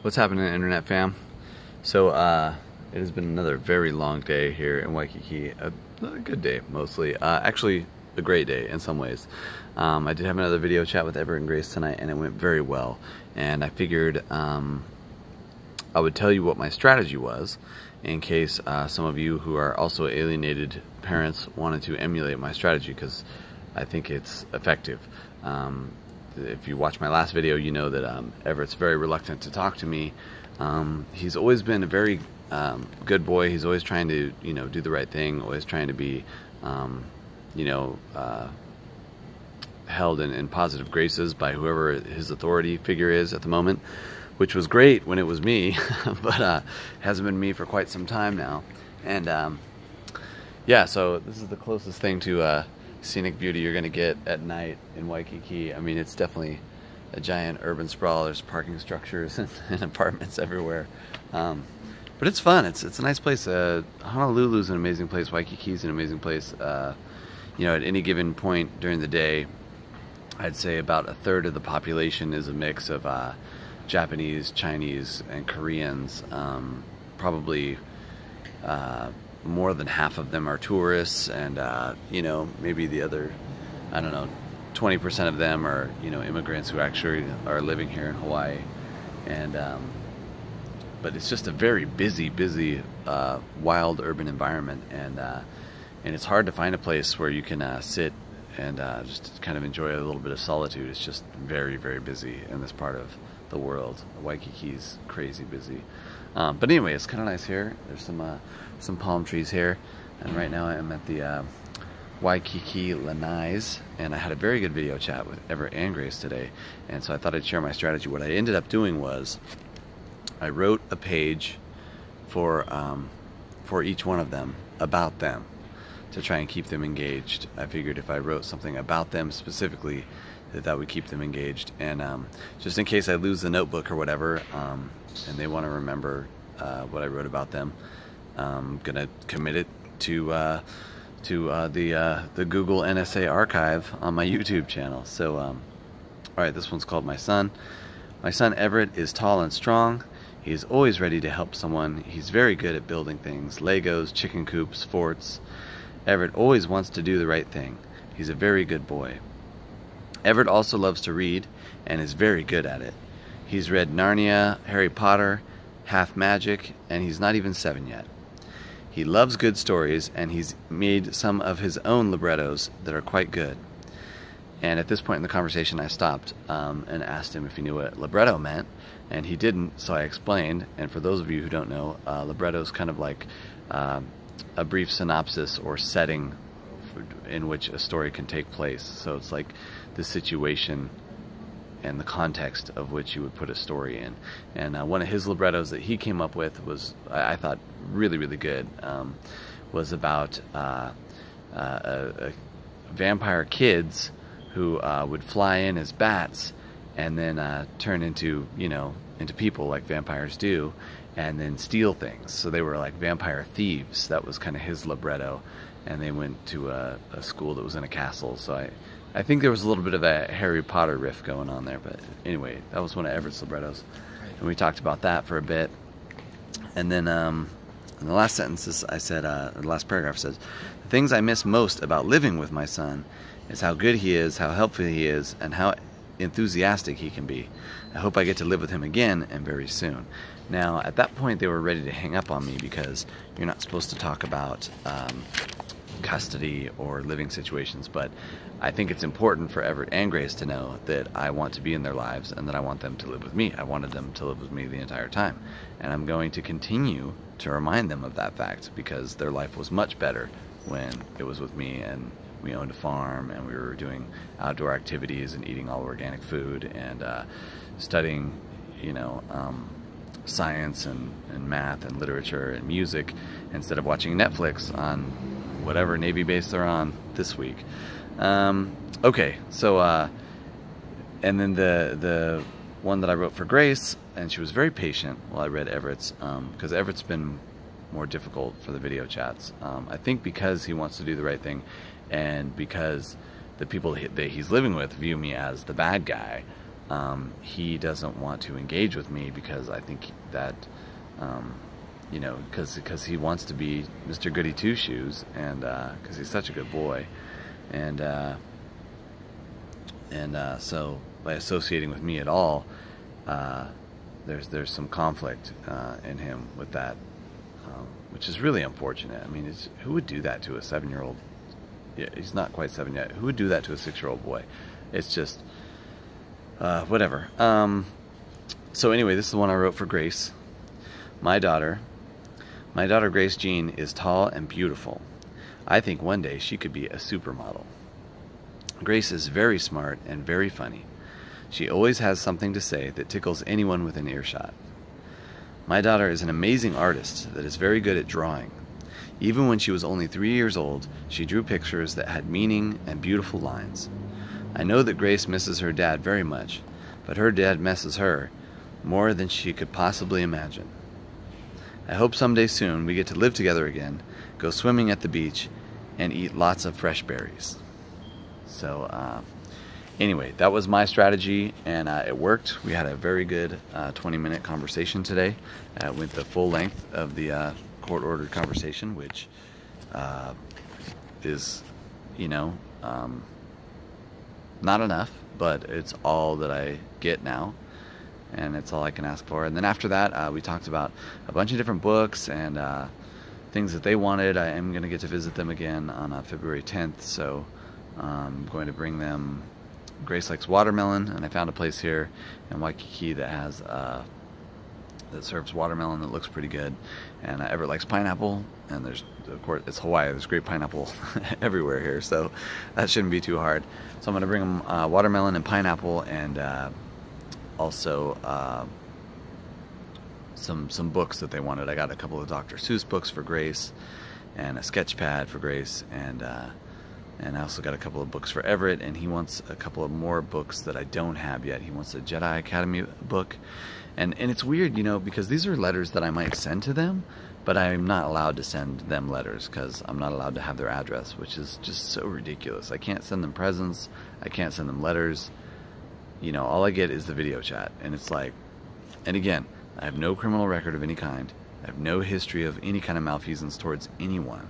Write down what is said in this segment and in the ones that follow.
What's happening, Internet fam? So, it has been another very long day here in Waikiki. A good day, mostly. Actually, a great day in some ways. I did have another video chat with Everett and Grace tonight, and it went very well. And I figured I would tell you what my strategy was in case some of you who are also alienated parents wanted to emulate my strategy, because I think it's effective. If you watch my last video, you know that Everett's very reluctant to talk to me. He's always been a very good boy. He's always trying to, do the right thing, always trying to be, held in positive graces by whoever his authority figure is at the moment, which was great when it was me, but hasn't been me for quite some time now. And yeah, so this is the closest thing to scenic beauty you're gonna get at night in Waikiki. I mean, it's definitely a giant urban sprawl. There's parking structures and apartments everywhere, but it's fun. It's a nice place. Honolulu's an amazing place. Waikiki's an amazing place. At any given point during the day, I'd say about a third of the population is a mix of Japanese, Chinese, and Koreans. Probably more than half of them are tourists, and maybe the other, I don't know, 20% of them are immigrants who actually are living here in Hawaii. And but it's just a very busy wild urban environment, and it's hard to find a place where you can sit and just kind of enjoy a little bit of solitude. It's just very busy in this part of the world. Waikiki's crazy busy. But anyway, it's kind of nice here. There's some palm trees here, and right now I'm at the Waikiki Lanais, and I had a very good video chat with Everett and Grace today, and so I thought I'd share my strategy. What I ended up doing was I wrote a page for each one of them, about them, to try and keep them engaged. I figured if I wrote something about them specifically, that would keep them engaged. And just in case I lose the notebook or whatever, and they want to remember what I wrote about them, I'm gonna commit it to the Google NSA archive on my YouTube channel. So, all right, this one's called My Son. My son Everett is tall and strong. He is always ready to help someone. He's very good at building things: Legos, chicken coops, forts. Everett always wants to do the right thing. He's a very good boy. Everett also loves to read and is very good at it. He's read Narnia, Harry Potter, Half Magic, and he's not even 7 yet. He loves good stories, and he's made some of his own librettos that are quite good. And at this point in the conversation, I stopped and asked him if he knew what libretto meant, and he didn't, so I explained. And for those of you who don't know, libretto is kind of like a brief synopsis or setting in which a story can take place. So it's like the situation and the context of which you would put a story in. And one of his librettos that he came up with was, I thought, really good. Was about vampire kids who would fly in as bats and then turn into people like vampires do, and then steal things. So they were like vampire thieves. That was kind of his libretto. And they went to a school that was in a castle. So I think there was a little bit of a Harry Potter riff going on there. But anyway, that was one of Everett's librettos. And we talked about that for a bit. And then in the last sentences, I said, the last paragraph says, "The things I miss most about living with my son is how good he is, how helpful he is, and how enthusiastic he can be. I hope I get to live with him again, and very soon." Now, at that point, they were ready to hang up on me, because you're not supposed to talk about custody or living situations, but I think it's important for Everett and Grace to know that I want to be in their lives and that I want them to live with me. I wanted them to live with me the entire time, and I'm going to continue to remind them of that fact, because their life was much better when it was with me, and we owned a farm, and we were doing outdoor activities and eating all organic food, and studying science and math and literature and music, instead of watching Netflix on whatever Navy base they're on this week. Okay, so and then the one that I wrote for Grace, and she was very patient while I read Everett's, because Everett's been more difficult for the video chats. I think because he wants to do the right thing, and because the people that he's living with view me as the bad guy. he doesn't want to engage with me because I think that, you know, because he wants to be Mr. Goody Two Shoes, and because he's such a good boy, and so by associating with me at all, there's some conflict in him with that, which is really unfortunate. I mean, who would do that to a 7-year-old? Yeah, he's not quite 7 yet. Who would do that to a 6-year-old boy? It's just whatever. So anyway, this is the one I wrote for Grace. My daughter Grace Jean is tall and beautiful. I think one day she could be a supermodel. Grace is very smart and very funny. She always has something to say that tickles anyone within earshot. My daughter is an amazing artist that is very good at drawing. Even when she was only 3 years old, she drew pictures that had meaning and beautiful lines. I know that Grace misses her dad very much, but her dad misses her more than she could possibly imagine. I hope someday soon we get to live together again, go swimming at the beach, and eat lots of fresh berries. So anyway, that was my strategy, and it worked. We had a very good 20-minute conversation today. Went the full length of the court-ordered conversation, which is, you know, not enough, but it's all that I get now, and it's all I can ask for. And then after that, we talked about a bunch of different books and things that they wanted. I am going to get to visit them again on February 10th, so I'm going to bring them Grace Likes Watermelon, and I found a place here in Waikiki that has that serves watermelon that looks pretty good, and Everett likes pineapple, and there's, of course, it's Hawaii, there's great pineapple everywhere here, so that shouldn't be too hard. So I'm going to bring them watermelon and pineapple, and also some books that they wanted. I got a couple of Dr. Seuss books for Grace, and a sketch pad for Grace, and I also got a couple of books for Everett, and he wants a couple of more books that I don't have yet. He wants a Jedi Academy book. And it's weird, you know, because these are letters that I might send to them, but I'm not allowed to send them letters because I'm not allowed to have their address, which is just so ridiculous. I can't send them presents. I can't send them letters. You know, all I get is the video chat. And it's like, and again, I have no criminal record of any kind. I have no history of any kind of malfeasance towards anyone.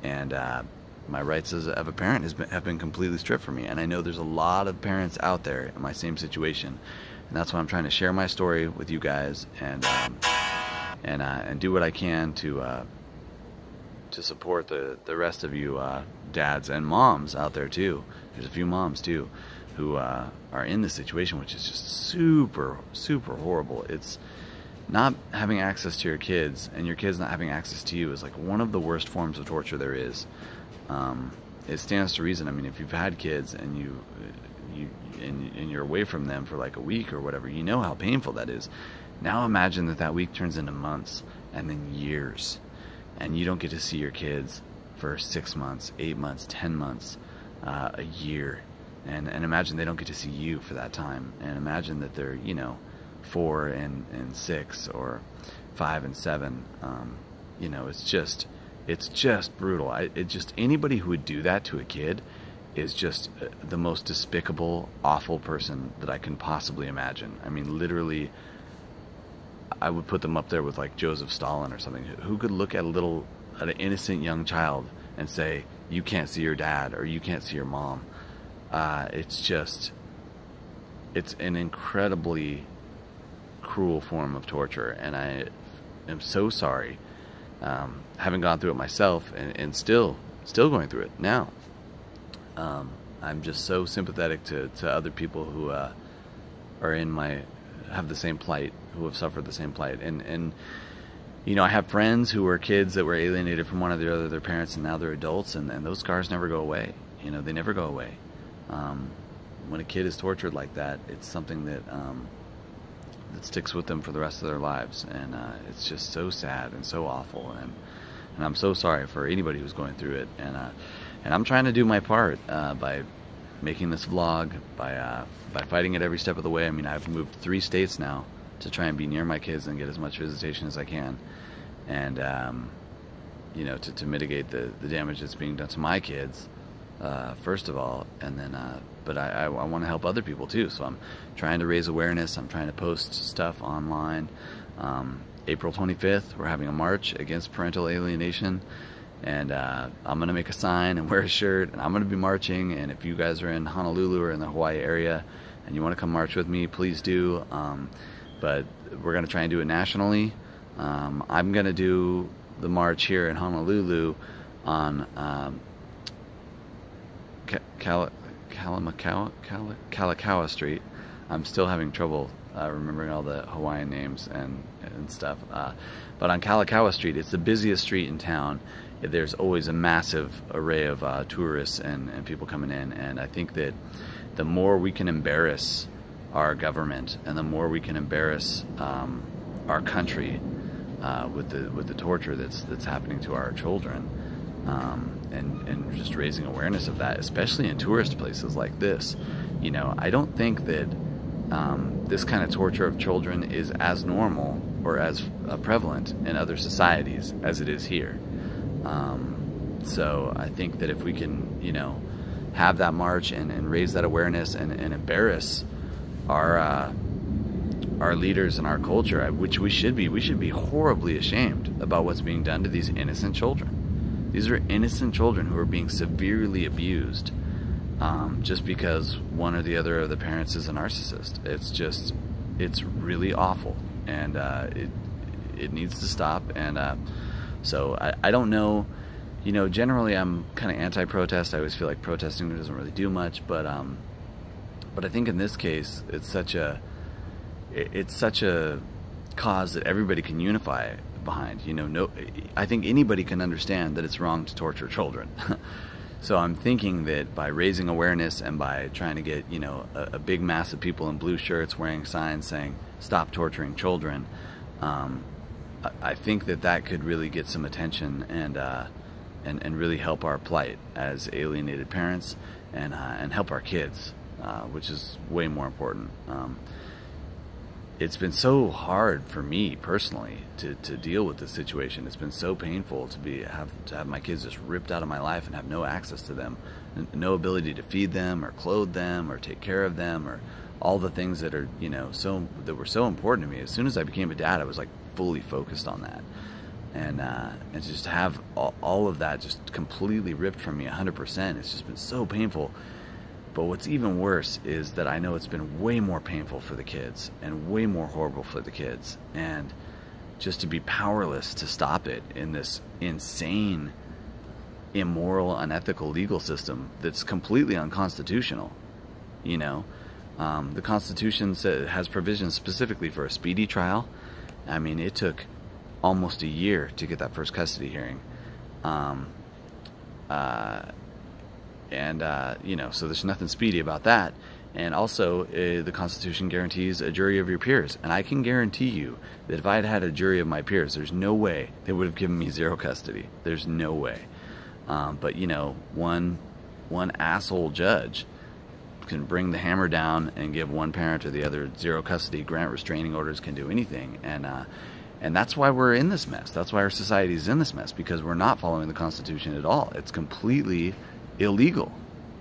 And my rights as of a parent have been completely stripped from me. And I know there's a lot of parents out there in my same situation. And that's why I'm trying to share my story with you guys, and do what I can to support the rest of you dads and moms out there too. There's a few moms too who are in this situation, which is just super horrible. It's not having access to your kids, and your kids not having access to you is like one of the worst forms of torture there is. It stands to reason. I mean, if you've had kids and you're away from them for like a week or whatever, you know how painful that is. Now imagine that week turns into months and then years, and you don't get to see your kids for 6 months, 8 months, 10 months, a year, and imagine they don't get to see you for that time, and imagine that they're, you know, 4 and 6 or 5 and 7. You know, it's just brutal. Anybody who would do that to a kid is just the most despicable, awful person that I can possibly imagine. I mean, literally, I would put them up there with like Joseph Stalin or something. Who could look at an innocent young child and say, you can't see your dad or you can't see your mom? It's an incredibly cruel form of torture, and I am so sorry, having gone through it myself, and still going through it now. I'm just so sympathetic to other people who are have the same plight, who have suffered the same plight. And you know, I have friends who were kids that were alienated from one or the other of their parents, and now they're adults, and those scars never go away. You know, they never go away. When a kid is tortured like that, it's something that sticks with them for the rest of their lives, and it's just so sad and so awful, and I'm so sorry for anybody who's going through it, and I'm trying to do my part by making this vlog, by fighting it every step of the way. I mean, I've moved 3 states now to try and be near my kids and get as much visitation as I can, and you know, to mitigate the damage that's being done to my kids, first of all, and then but I want to help other people too. So I'm trying to raise awareness. I'm trying to post stuff online. April 25th, we're having a march against parental alienation, and I'm gonna make a sign and wear a shirt, and I'm gonna be marching. And if you guys are in Honolulu or in the Hawaii area and you want to come march with me, please do. But we're gonna try and do it nationally. I'm gonna do the march here in Honolulu on Kalakaua Street. I'm still having trouble remembering all the Hawaiian names and stuff. But on Kalakaua Street, it's the busiest street in town. There's always a massive array of tourists and people coming in. And I think that the more we can embarrass our government and the more we can embarrass our country with the torture that's happening to our children, and just raising awareness of that, especially in tourist places like this. You know, I don't think that this kind of torture of children is as normal or as prevalent in other societies as it is here. So I think that if we can, you know, have that march and raise that awareness and embarrass our leaders and our culture, which we should be horribly ashamed about what's being done to these innocent children. These are innocent children who are being severely abused just because one or the other of the parents is a narcissist. It's really awful, and it needs to stop. And so I don't know, you know, generally I'm kind of anti-protest. I always feel like protesting doesn't really do much, but I think in this case it's such a cause that everybody can unify behind. You know, I think anybody can understand that it's wrong to torture children. So I'm thinking that by raising awareness and by trying to get, you know, a big mass of people in blue shirts wearing signs saying "Stop torturing children," I think that could really get some attention and really help our plight as alienated parents, and help our kids, which is way more important. It's been so hard for me personally to deal with this situation. It's been so painful to have my kids just ripped out of my life and have no access to them, no ability to feed them or clothe them or take care of them, or all the things that are, you know, that were so important to me. As soon as I became a dad, I was like fully focused on that, and just have all of that just completely ripped from me 100%. It's just been so painful. But what's even worse is that I know it's been way more painful for the kids and way more horrible for the kids. And just to be powerless to stop it in this insane, immoral, unethical legal system that's completely unconstitutional. You know, the Constitution has provisions specifically for a speedy trial. I mean, it took almost a year to get that first custody hearing. You know, so there's nothing speedy about that. And also, the Constitution guarantees a jury of your peers. And I can guarantee you that if I had had a jury of my peers, there's no way they would have given me zero custody. There's no way. But, you know, one asshole judge can bring the hammer down and give one parent or the other zero custody, grant restraining orders, can do anything. And that's why we're in this mess. That's why our society is in this mess, because we're not following the Constitution at all. It's completely illegal.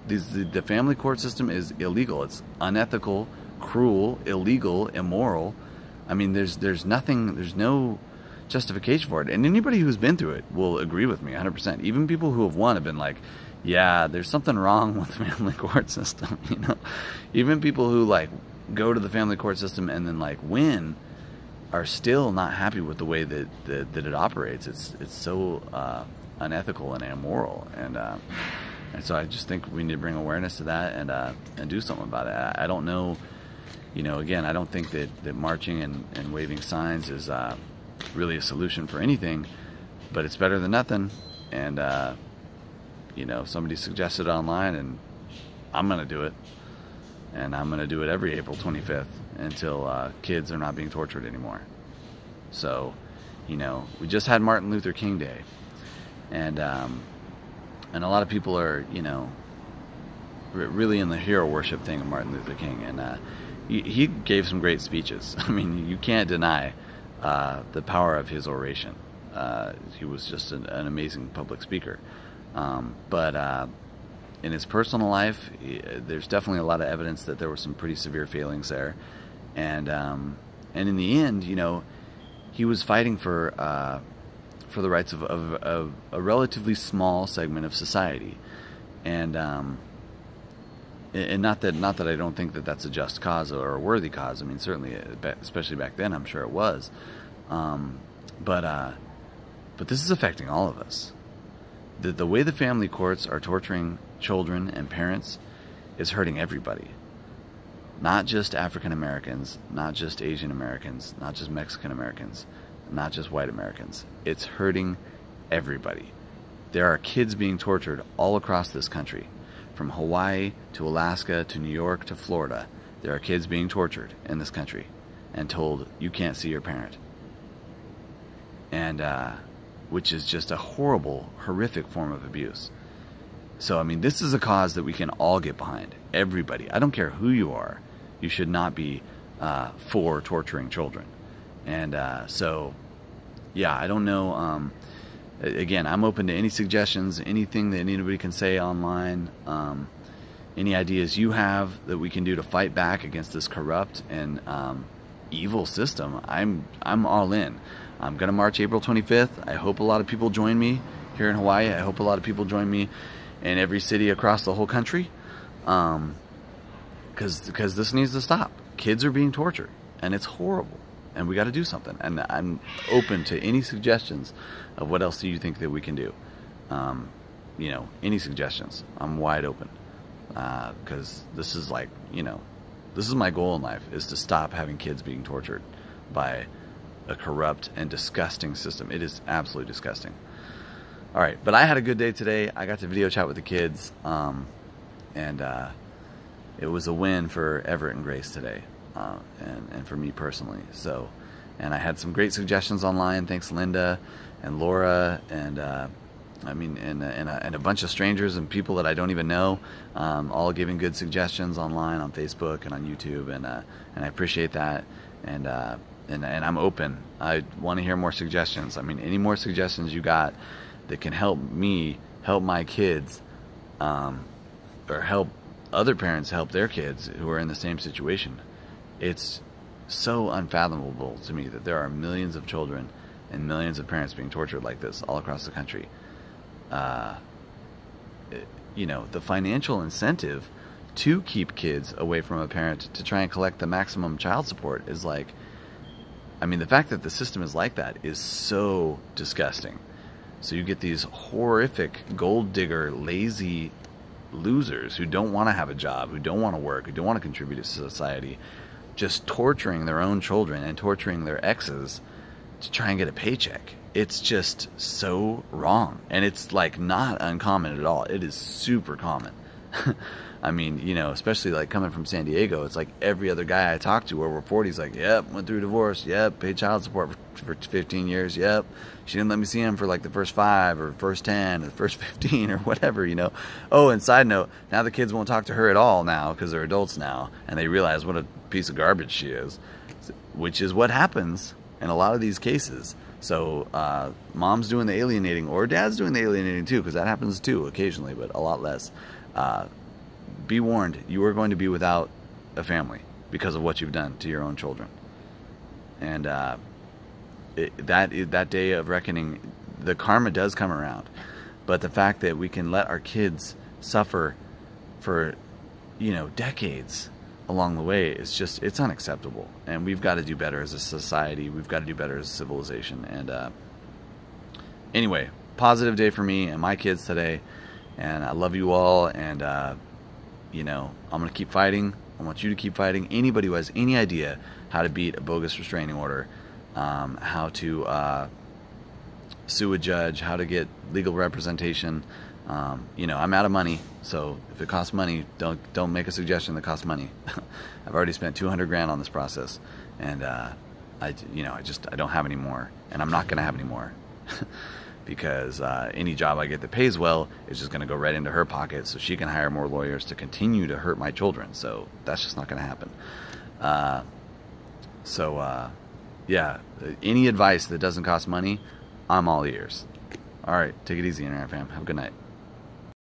The family court system is illegal. It's unethical, cruel, illegal, immoral. I mean, there's no justification for it. And anybody who's been through it will agree with me 100%. Even people who have won have been like, yeah, there's something wrong with the family court system, you know? Even people who like go to the family court system and then like win are still not happy with the way that it operates. It's so unethical and immoral, and so I just think we need to bring awareness to that and do something about it. I don't know, you know, again, I don't think that marching and waving signs is really a solution for anything, but it's better than nothing. And you know, somebody suggested it online, and I'm gonna do it, and I'm gonna do it every April 25th until kids are not being tortured anymore. So, you know, we just had Martin Luther King Day, and a lot of people are, you know, really in the hero worship thing of Martin Luther King, and he gave some great speeches. I mean, you can't deny the power of his oration. He was just an amazing public speaker. But in his personal life, there's definitely a lot of evidence that there were some pretty severe failings there, and in the end, you know, he was fighting for the rights of a relatively small segment of society, and not that I don't think that that's a just cause or a worthy cause. I mean, certainly, especially back then, I'm sure it was. But this is affecting all of us. The way the family courts are torturing children and parents is hurting everybody. Not just African Americans, not just Asian Americans, not just Mexican Americans, not just white Americans. It's hurting everybody. There are kids being tortured all across this country. From Hawaii to Alaska to New York to Florida, there are kids being tortured in this country and told you can't see your parent. And which is just a horrible, horrific form of abuse. So, I mean, this is a cause that we can all get behind. Everybody. I don't care who you are. You should not be for torturing children. And so, yeah, I don't know. Again, I'm open to any suggestions, anything that anybody can say online, any ideas you have that we can do to fight back against this corrupt and evil system. I'm all in. I'm going to march April 25th. I hope a lot of people join me here in Hawaii. I hope a lot of people join me in every city across the whole country, because this needs to stop. Kids are being tortured, and it's horrible, and we got to do something. And I'm open to any suggestions of what else do you think that we can do. You know, any suggestions. I'm wide open, because this is like, you know, this is my goal in life, is to stop having kids being tortured by a corrupt and disgusting system. It is absolutely disgusting. All right, but I had a good day today. I got to video chat with the kids, and it was a win for Everett and Grace today, and for me personally. So, and I had some great suggestions online. Thanks, Linda and Laura, and I mean, and a bunch of strangers and people that I don't even know, all giving good suggestions online on Facebook and on YouTube, and I appreciate that, and I'm open. I want to hear more suggestions. I mean, any more suggestions you got that can help me help my kids, or help other parents help their kids who are in the same situation. It's so unfathomable to me that there are millions of children and millions of parents being tortured like this all across the country. You know, the financial incentive to keep kids away from a parent to try and collect the maximum child support is like, I mean, the fact that the system is like that is so disgusting. So you get these horrific gold digger, lazy losers who don't want to have a job, who don't want to work, who don't want to contribute to society, just torturing their own children and torturing their exes to try and get a paycheck. It's just so wrong. And it's like not uncommon at all. It is super common. I mean, you know, especially like coming from San Diego, it's like every other guy I talk to over 40 is like, yep, went through a divorce, yep, paid child support for 15 years, yep, she didn't let me see him for like the first 5 or first 10 or the first 15 or whatever, you know. Oh, and side note, now the kids won't talk to her at all now because they're adults now, and they realize what a piece of garbage she is, which is what happens in a lot of these cases. So mom's doing the alienating, or dad's doing the alienating too, because that happens too occasionally, but a lot less. Be warned, you are going to be without a family because of what you've done to your own children. And that day of reckoning, the karma does come around. But the fact that we can let our kids suffer for, you know, decades along the way is just, it's unacceptable. And we've got to do better as a society. We've got to do better as a civilization. And anyway, positive day for me and my kids today. And I love you all, and you know, I'm going to keep fighting. I want you to keep fighting. Anybody who has any idea how to beat a bogus restraining order, how to sue a judge, how to get legal representation, you know, I'm out of money, so if it costs money, don't make a suggestion that costs money. I've already spent 200 grand on this process, and I don't have any more, and I'm not going to have any more. Because any job I get that pays well is just going to go right into her pocket, so she can hire more lawyers to continue to hurt my children. So that's just not going to happen. Yeah, any advice that doesn't cost money, I'm all ears. All right, take it easy, Internet fam. Have a good night.